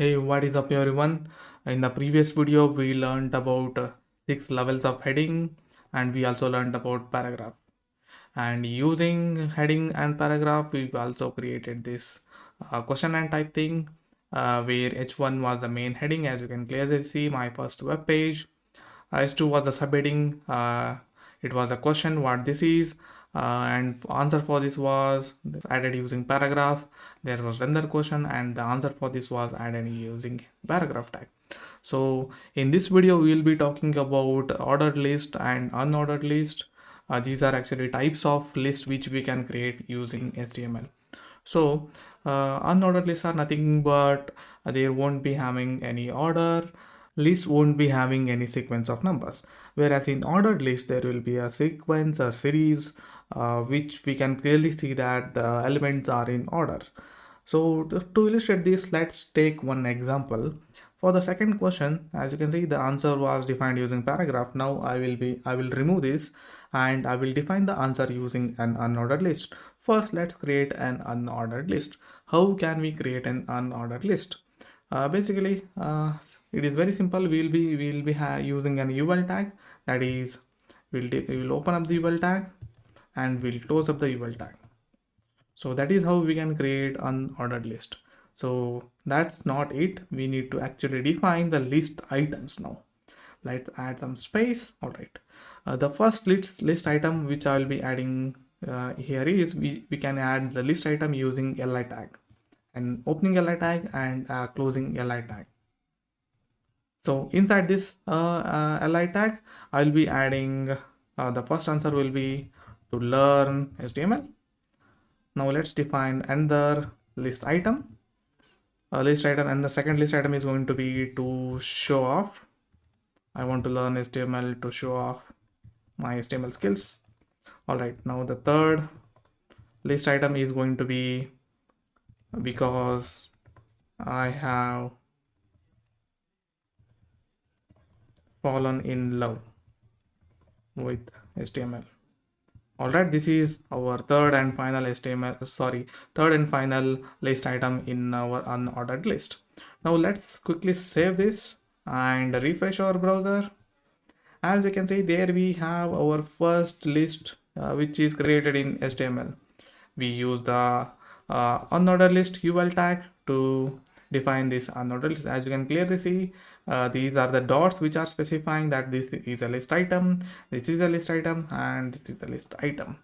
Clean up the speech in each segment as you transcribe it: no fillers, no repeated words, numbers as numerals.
Hey, what is up everyone? In the previous video, we learned about 6 levels of heading and we also learned about paragraph. And using heading and paragraph, we've also created this question and type thing where H1 was the main heading. As you can clearly see, my first web page. S2 was the subheading. It was a question what this is, and answer for this was added using paragraph. There was another question, and the answer for this was added using paragraph tag. So in this video, we will be talking about ordered list and unordered list. These are actually types of lists which we can create using HTML. So unordered lists are nothing but they won't be having any order. List won't be having any sequence of numbers, whereas in ordered list there will be a sequence, a series, which we can clearly see that the elements are in order. So to illustrate this, let's take one example. For the second question, as you can see, the answer was defined using paragraph. Now I will remove this and I will define the answer using an unordered list. First, let's create an unordered list. How can we create an unordered list? Basically, it is very simple. We'll be using an UL tag. That is, we'll open up the UL tag and we'll close up the UL tag. So that is how we can create unordered list. So that's not it. We need to actually define the list items now. Let's add some space. All right. The first list item which I will be adding here is we can add the list item using li tag, and opening li tag and closing li tag. So inside this li tag, I'll be adding the first answer will be to learn HTML. Now let's define another list item. List item, and the second list item is going to be to show off. I want to learn HTML to show off my HTML skills. All right, now the third list item is going to be because I have fallen in love with HTML. All right, this is our third and final list item in our unordered list. Now let's quickly save this and refresh our browser. As you can see, there we have our first list which is created in HTML. We use the unordered list UL tag to define this unordered list. As you can clearly see, these are the dots which are specifying that this is a list item, this is a list item, and this is a list item.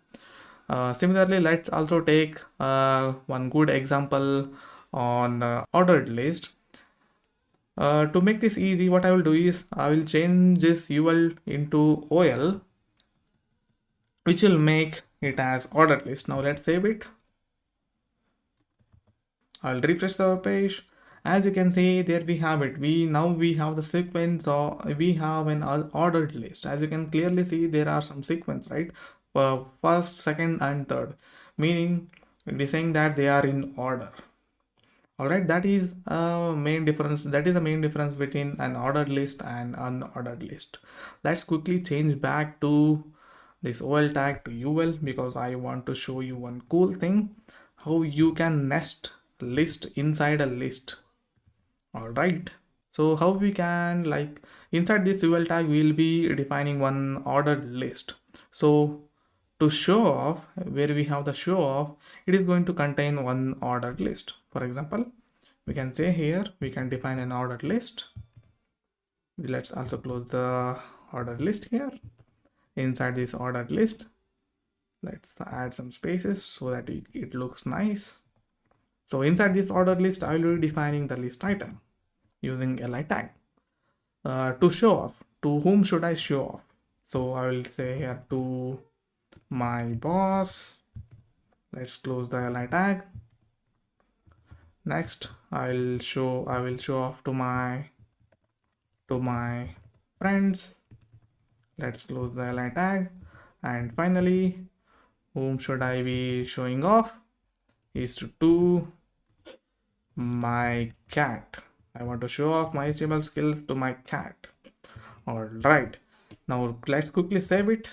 Similarly, let's also take one good example on ordered list. To make this easy, what I will do is I will change this UL into OL, which will make it as ordered list. Now let's save it. I'll refresh the page. As you can see, there we have it. We have the sequence, or we have an ordered list. As you can clearly see, there are some sequence, right? First, second, and third, meaning it is saying that they are in order. All right, that is main difference. That is the main difference between an ordered list and unordered list. Let's quickly change back to this OL tag to UL because I want to show you one cool thing, how you can nest list inside a list. All right, so how we can, like, inside this UL tag we'll be defining one ordered list. So to show off, where we have the show off, it is going to contain one ordered list. For example, we can say here we can define an ordered list. Let's also close the ordered list here. Inside this ordered list, let's add some spaces so that it looks nice. So inside this ordered list, I will be defining the list item using li tag. To show off, to whom should I show off? So I will say here to my boss. Let's close the li tag. Next, I will show off to my friends. Let's close the li tag. And finally, whom should I be showing off is to my cat. I want to show off my HTML skills to my cat. All right, now let's quickly save it,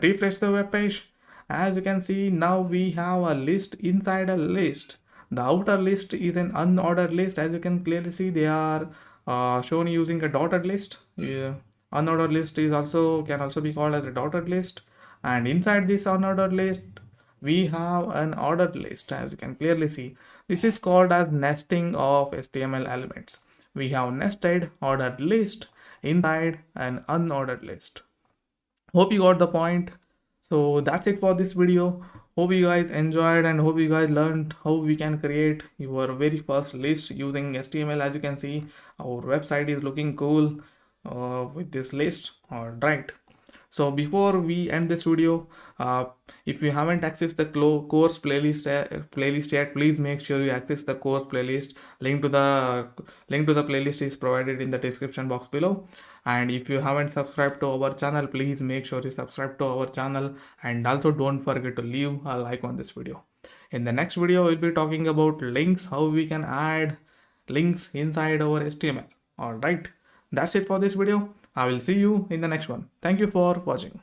refresh the web page. As you can see, now we have a list inside a list. The outer list is an unordered list. As you can clearly see, they are shown using a dotted list. Yeah. Unordered list is also can also be called as a dotted list. And inside this unordered list, we have an ordered list. As you can clearly see, this is called as nesting of HTML elements. We have nested ordered list inside an unordered list. Hope you got the point. So that's it for this video. Hope you guys enjoyed and hope you guys learned how we can create your very first list using HTML. As you can see, our website is looking cool with this list. All right. So before we end this video, if you haven't accessed the course playlist yet, please make sure you access the course playlist. Link to the playlist is provided in the description box below. And if you haven't subscribed to our channel, please make sure you subscribe to our channel, and also don't forget to leave a like on this video. In the next video, we'll be talking about links, how we can add links inside our HTML. All right, that's it for this video. I will see you in the next one. Thank you for watching.